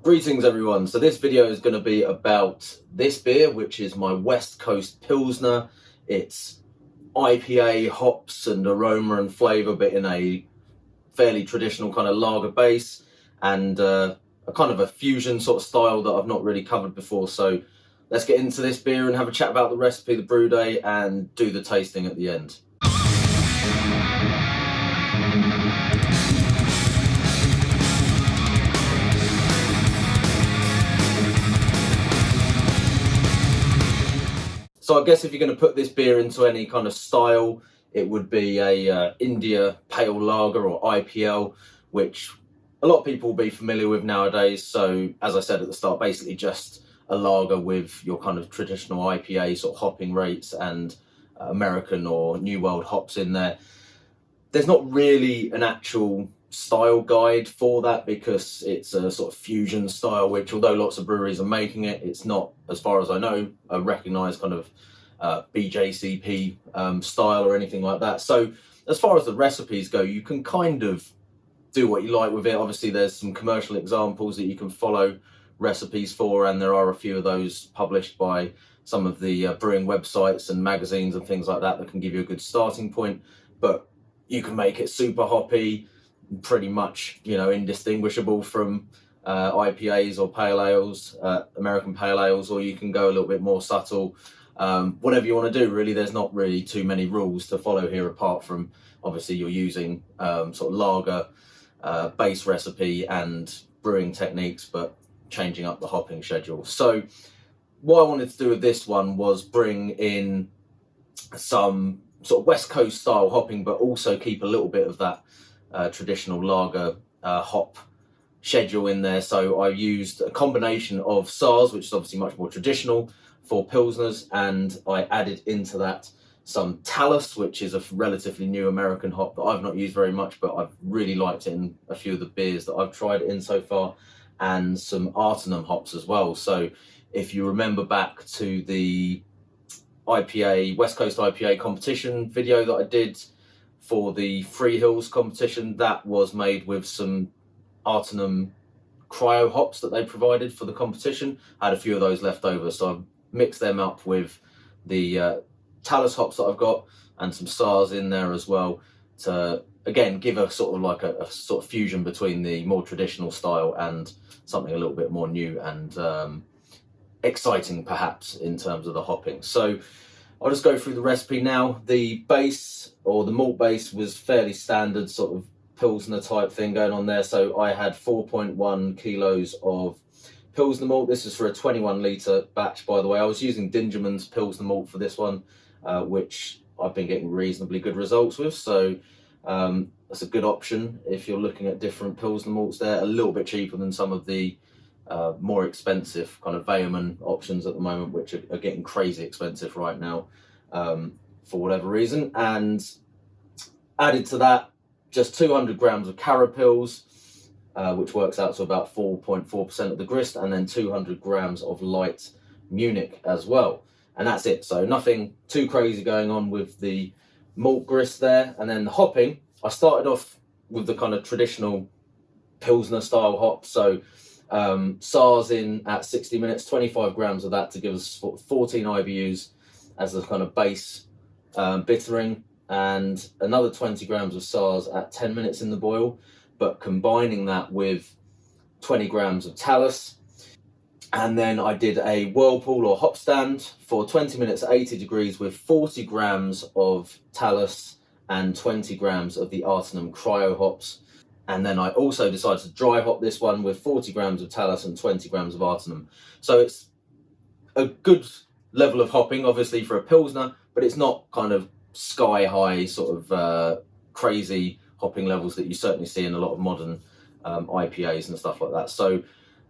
Greetings everyone. So this video is going to be about this beer, which is my West Coast Pilsner. It's IPA hops and aroma and flavour, but in a fairly traditional kind of lager base, and a kind of a fusion sort of style that I've not really covered before. So let's get into this beer and have a chat about the recipe, the brew day, and do the tasting at the end. So I guess if you're going to put this beer into any kind of style, it would be a India Pale Lager or IPL, which a lot of people will be familiar with nowadays. So as I said at the start, basically just a lager with your kind of traditional IPA sort of hopping rates and American or New World hops in there. There's not really an actual style guide for that because it's a sort of fusion style, which although lots of breweries are making it, it's not, as far as I know, a recognised kind of BJCP style or anything like that. So as far as the recipes go, you can kind of do what you like with it. Obviously there's some commercial examples that you can follow recipes for, and there are a few of those published by some of the brewing websites and magazines and things like that that can give you a good starting point. But you can make it super hoppy, pretty much, you know, indistinguishable from IPAs or pale ales, American pale ales, or you can go a little bit more subtle. Whatever you want to do, really. There's not really too many rules to follow here, apart from obviously you're using sort of lager base recipe and brewing techniques, but changing up the hopping schedule. So what I wanted to do with this one was bring in some sort of West Coast style hopping, but also keep a little bit of that traditional lager hop schedule in there. So I used a combination of Saaz, which is obviously much more traditional for Pilsners, and I added into that some Talus, which is a relatively new American hop that I've not used very much, but I've really liked it in a few of the beers that I've tried it in so far, and some Ahtanum hops as well. So if you remember back to the IPA, West Coast IPA competition video that I did for the Free Hills competition, that was made with some Ahtanum cryo hops that they provided for the competition. I had a few of those left over, so I've mixed them up with the Talus hops that I've got and some Saaz in there as well, to again give a sort of like a sort of fusion between the more traditional style and something a little bit more new and exciting perhaps in terms of the hopping. So I'll just go through the recipe now. The base, or the malt base, was fairly standard sort of Pilsner type thing going on there. So I had 4.1 kilos of Pilsner malt. This is for a 21 litre batch, by the way. I was using Dingerman's Pilsner malt for this one, which I've been getting reasonably good results with. So that's a good option if you're looking at different Pilsner malts there. A little bit cheaper than some of the more expensive kind of Weyermann options at the moment, which are getting crazy expensive right now for whatever reason. And added to that just 200 grams of Carapils, which works out to about 4.4% of the grist, and then 200 grams of light Munich as well. And that's it. So nothing too crazy going on with the malt grist there. And then the hopping, I started off with the kind of traditional Pilsner style hop. So Saaz in at 60 minutes, 25 grams of that to give us 14 IBUs as the kind of base bittering, and another 20 grams of Saaz at 10 minutes in the boil, but combining that with 20 grams of Talus. And then I did a whirlpool or hop stand for 20 minutes at 80 degrees with 40 grams of Talus and 20 grams of the Ahtanum cryo hops. And then I also decided to dry hop this one with 40 grams of Talus and 20 grams of Ahtanum. So it's a good level of hopping, obviously, for a Pilsner, but it's not kind of sky high sort of crazy hopping levels that you certainly see in a lot of modern IPAs and stuff like that. So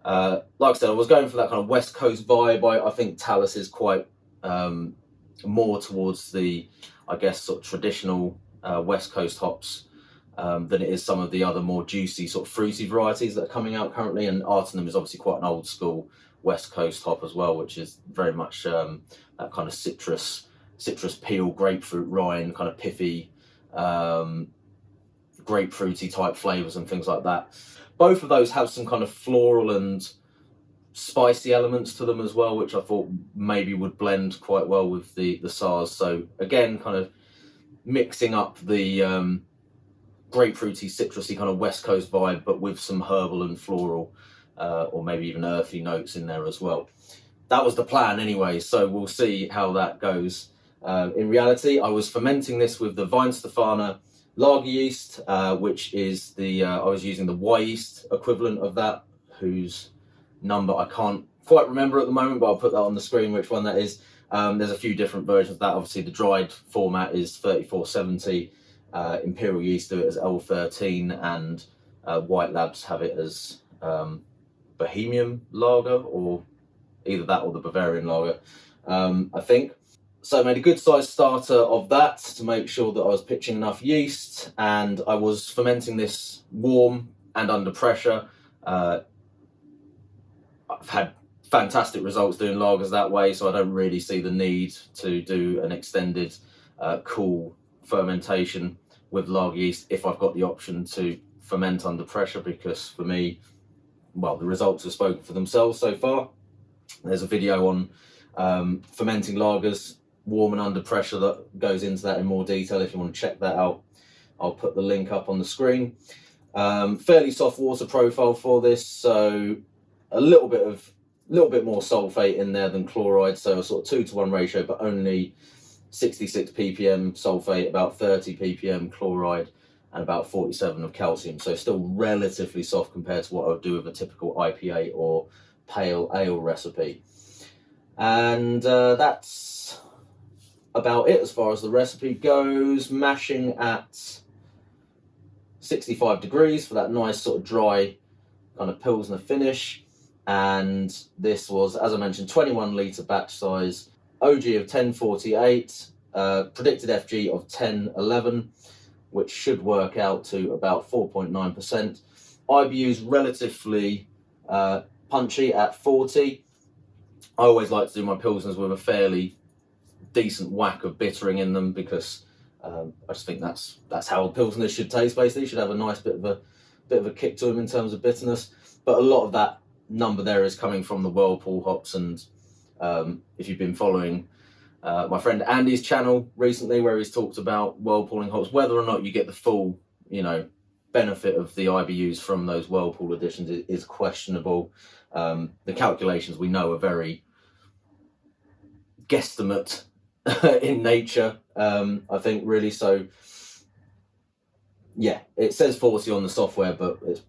like I said, I was going for that kind of West Coast vibe. I think Talus is quite more towards the, I guess, sort of traditional West Coast hops than it is some of the other more juicy sort of fruity varieties that are coming out currently. And Ahtanum is obviously quite an old school West Coast hop as well, which is very much that kind of citrus peel, grapefruit rind, kind of pithy, grapefruity type flavours and things like that. Both of those have some kind of floral and spicy elements to them as well, which I thought maybe would blend quite well with the Saaz. So again, kind of mixing up the grapefruity, citrusy kind of West Coast vibe, but with some herbal and floral, or maybe even earthy notes in there as well. That was the plan anyway, so we'll see how that goes. In reality, I was fermenting this with the Weinstefana lager yeast, which is the, I was using the Wyeast equivalent of that, whose number I can't quite remember at the moment, but I'll put that on the screen which one that is. There's a few different versions of that. Obviously the dried format is 3470, Imperial Yeast do it as L13, and White Labs have it as Bohemian Lager, or either that or the Bavarian Lager, I think. So I made a good sized starter of that to make sure that I was pitching enough yeast, and I was fermenting this warm and under pressure. I've had fantastic results doing lagers that way, so I don't really see the need to do an extended cool fermentation with lager yeast if I've got the option to ferment under pressure, because for me, well, the results have spoken for themselves so far. There's a video on fermenting lagers warm and under pressure that goes into that in more detail if you want to check that out. I'll put the link up on the screen. Fairly soft water profile for this, so a little bit more sulfate in there than chloride, so a sort of 2-to-1 ratio, but only 66 ppm sulfate, about 30 ppm chloride, and about 47 of calcium. So still relatively soft compared to what I would do with a typical IPA or pale ale recipe. And that's about it as far as the recipe goes. Mashing at 65 degrees for that nice sort of dry kind of Pilsner finish. And this was, as I mentioned, 21 litre batch size, OG of 1048, predicted FG of 1011, which should work out to about 4.9%. IBU's relatively punchy at 40. I always like to do my Pilsners with a fairly decent whack of bittering in them, because I just think that's how Pilsners should taste. Basically, you should have a nice bit of a kick to them in terms of bitterness. But a lot of that number there is coming from the Whirlpool hops, and if you've been following my friend Andy's channel recently, where he's talked about whirlpooling hops, whether or not you get the full, benefit of the IBUs from those Whirlpool additions is questionable. The calculations we know are very guesstimate in nature, I think, really. So yeah, it says 40 on the software, but it's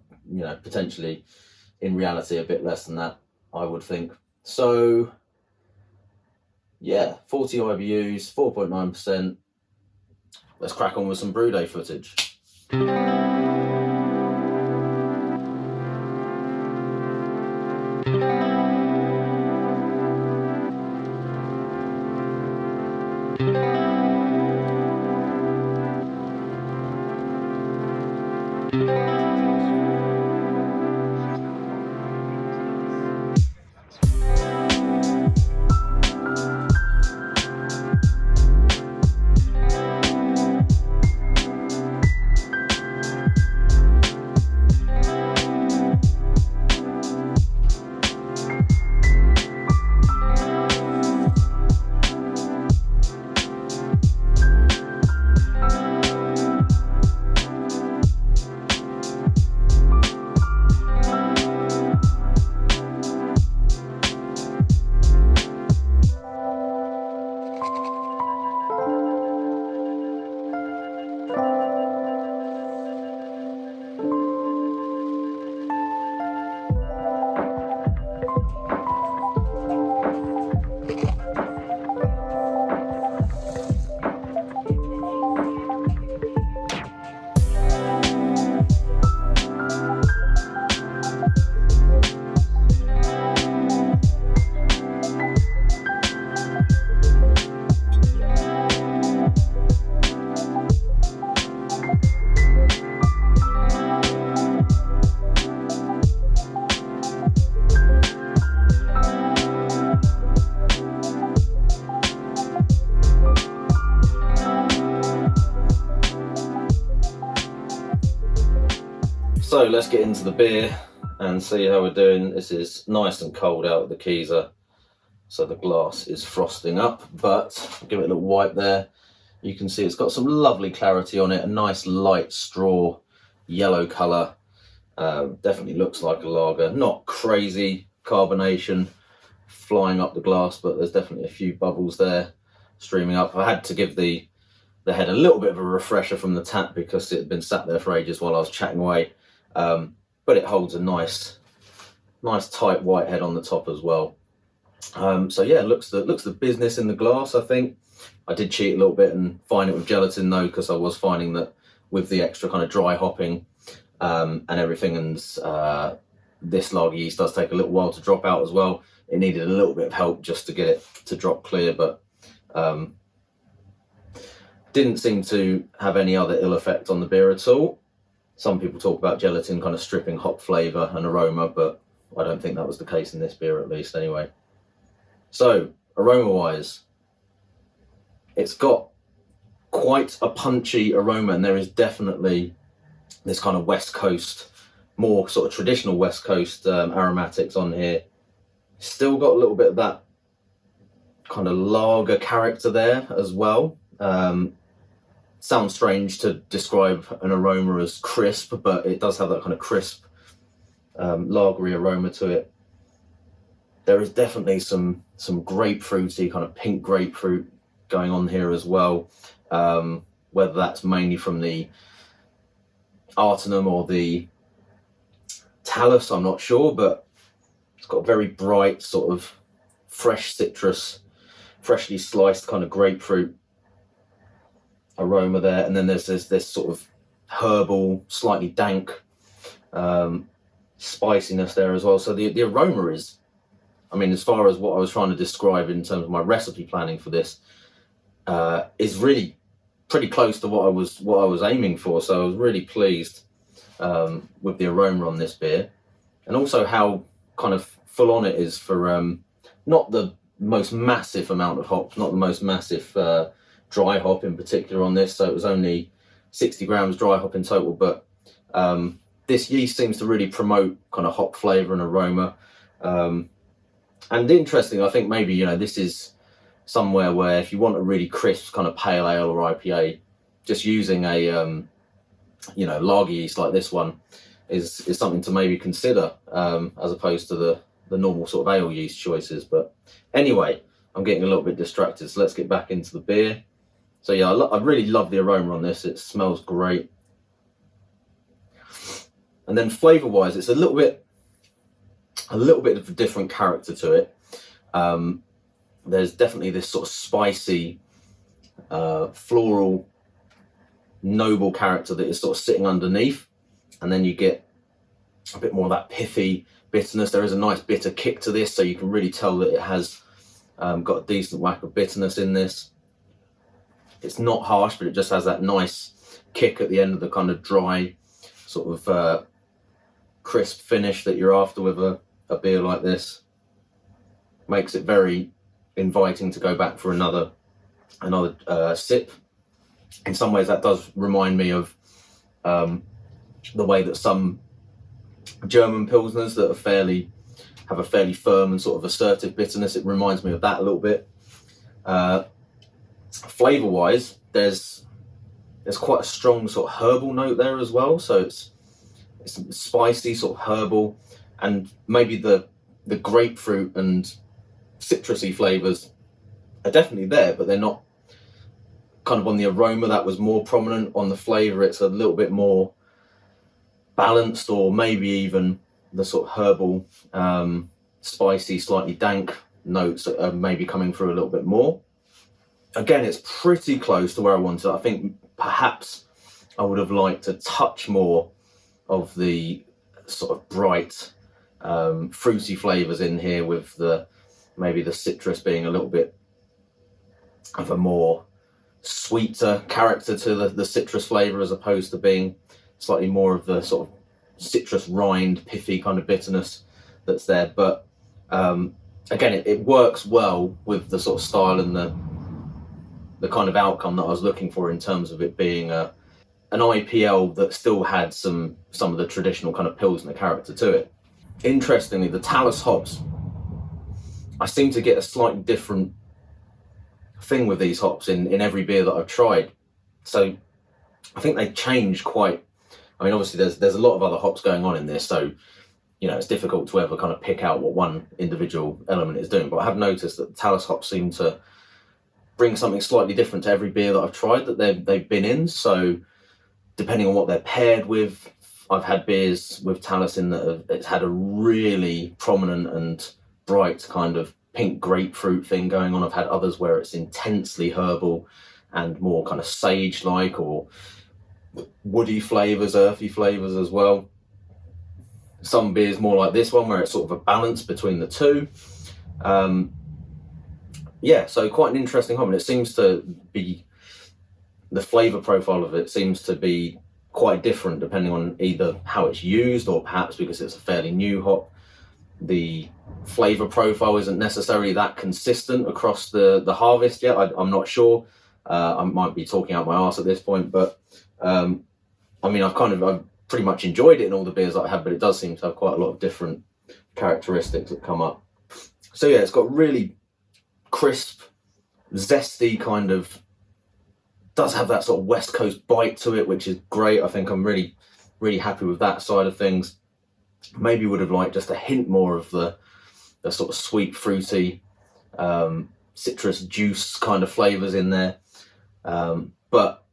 potentially in reality a bit less than that, I would think. So yeah, 40 IBUs, 4.9%. Let's crack on with some Brewday footage. So let's get into the beer. and see how we're doing. This is nice and cold out of the keezer, so the glass is frosting up, but I'll give it a little wipe there. You can see it's got some lovely clarity on it, a nice light straw yellow colour. Definitely looks like a lager. Not crazy carbonation flying up the glass, but there's definitely a few bubbles there streaming up. I had to give the head a little bit of a refresher from the tap because it had been sat there for ages while I was chatting away. But it holds a nice tight white head on the top as well. So yeah, looks the business in the glass, I think. I did cheat a little bit and fine it with gelatin though, because I was finding that with the extra kind of dry hopping and everything, and this lager yeast does take a little while to drop out as well. It needed a little bit of help just to get it to drop clear, but didn't seem to have any other ill effect on the beer at all. Some people talk about gelatin kind of stripping hop flavour and aroma, but I don't think that was the case in this beer, at least anyway. So, aroma-wise, it's got quite a punchy aroma, and there is definitely this kind of West Coast, more sort of traditional West Coast aromatics on here. Still got a little bit of that kind of lager character there as well. Sounds strange to describe an aroma as crisp, but it does have that kind of crisp lagery aroma to it. There is definitely some grapefruity, kind of pink grapefruit going on here as well. Whether that's mainly from the Ahtanum or the Talus, I'm not sure, but it's got a very bright sort of fresh citrus, freshly sliced kind of grapefruit aroma there. And then there's this sort of herbal, slightly dank spiciness there as well. So the aroma is, I mean, as far as what I was trying to describe in terms of my recipe planning for this, is really pretty close to what I was aiming for. So I was really pleased with the aroma on this beer, and also how kind of full on it is for not the most massive amount of hops, not the most massive dry hop in particular on this. So it was only 60 grams dry hop in total, but this yeast seems to really promote kind of hop flavour and aroma. And interesting, I think maybe, you know, this is somewhere where if you want a really crisp kind of pale ale or IPA, just using a you know, lager yeast like this one is something to maybe consider, as opposed to the normal sort of ale yeast choices. But anyway, I'm getting a little bit distracted, so let's get back into the beer. So yeah, I really love the aroma on this. It smells great. And then flavour wise, it's a little bit of a different character to it. There's definitely this sort of spicy, floral, noble character that is sort of sitting underneath, and then you get a bit more of that pithy bitterness. There is a nice bitter kick to this, so you can really tell that it has got a decent whack of bitterness in this. It's not harsh, but it just has that nice kick at the end of the kind of dry, sort of crisp finish that you're after with a beer like this. Makes it very inviting to go back for another sip. In some ways, that does remind me of the way that some German Pilsners that have a fairly firm and sort of assertive bitterness. It reminds me of that a little bit. Flavour wise, there's quite a strong sort of herbal note there as well. So it's spicy, sort of herbal, and maybe the grapefruit and citrusy flavours are definitely there, but they're not kind of on the aroma that was more prominent. On the flavour, it's a little bit more balanced, or maybe even the sort of herbal, spicy, slightly dank notes are maybe coming through a little bit more. Again, it's pretty close to where I wanted. I think perhaps I would have liked a touch more of the sort of bright, fruity flavours in here, with maybe the citrus being a little bit of a more sweeter character to the citrus flavour, as opposed to being slightly more of the sort of citrus rind, pithy kind of bitterness that's there. But again, it works well with the sort of style and the kind of outcome that I was looking for, in terms of it being an IPL that still had some of the traditional kind of Pilsner character to it. Interestingly, the Talus hops, I seem to get a slightly different thing with these hops in every beer that I've tried. So I think they change quite. I mean, obviously there's a lot of other hops going on in this, so you know it's difficult to ever kind of pick out what one individual element is doing. But I have noticed that the Talus hops seem to bring something slightly different to every beer that I've tried that they've been in. So depending on what they're paired with, I've had beers with Talus in that it's had a really prominent and bright kind of pink grapefruit thing going on. I've had others where it's intensely herbal and more kind of sage-like or woody flavours, earthy flavours as well. Some beers more like this one where it's sort of a balance between the two. Yeah, so quite an interesting hop, and it seems to be, the flavour profile of it seems to be quite different depending on either how it's used or perhaps because it's a fairly new hop. The flavour profile isn't necessarily that consistent across the harvest yet. I'm not sure. I might be talking out my arse at this point, but I mean, I've pretty much enjoyed it in all the beers that I had, but it does seem to have quite a lot of different characteristics that come up. So yeah, it's got really crisp, zesty kind of, does have that sort of West Coast bite to it, which is great. I think I'm really, really happy with that side of things. Maybe would have liked just a hint more of the sort of sweet, fruity, citrus juice kind of flavours in there. But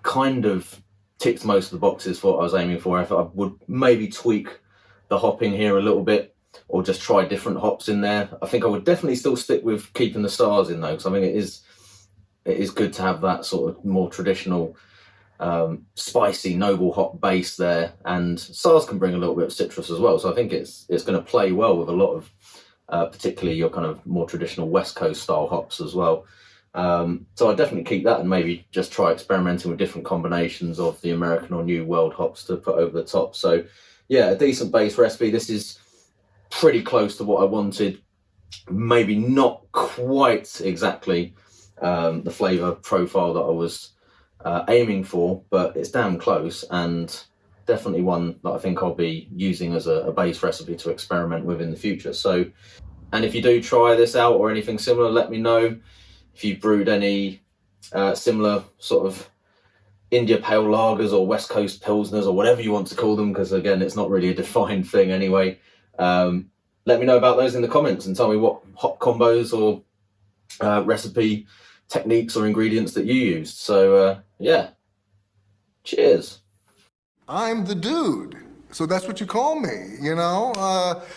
kind of ticked most of the boxes for what I was aiming for. I would maybe tweak the hopping here a little bit or just try different hops in there. I think I would definitely still stick with keeping the Saaz in though, because I think it is good to have that sort of more traditional spicy noble hop base there, and Saaz can bring a little bit of citrus as well, so I think it's going to play well with a lot of particularly your kind of more traditional West Coast style hops as well. So I'd definitely keep that and maybe just try experimenting with different combinations of the American or New World hops to put over the top. So yeah, a decent base recipe. This is pretty close to what I wanted, maybe not quite exactly the flavour profile that I was aiming for, but it's damn close, and definitely one that I think I'll be using as a base recipe to experiment with in the future. So, and if you do try this out or anything similar, let me know. If you've brewed any similar sort of India Pale Lagers or West Coast Pilsners or whatever you want to call them, because again, it's not really a defined thing anyway. Let me know about those in the comments and tell me what hop combos or recipe techniques or ingredients that you used. So yeah, cheers. I'm the dude. So that's what you call me, you know?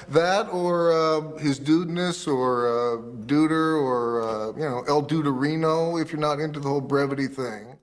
That or his dudeness or duder or, you know, El Duderino if you're not into the whole brevity thing.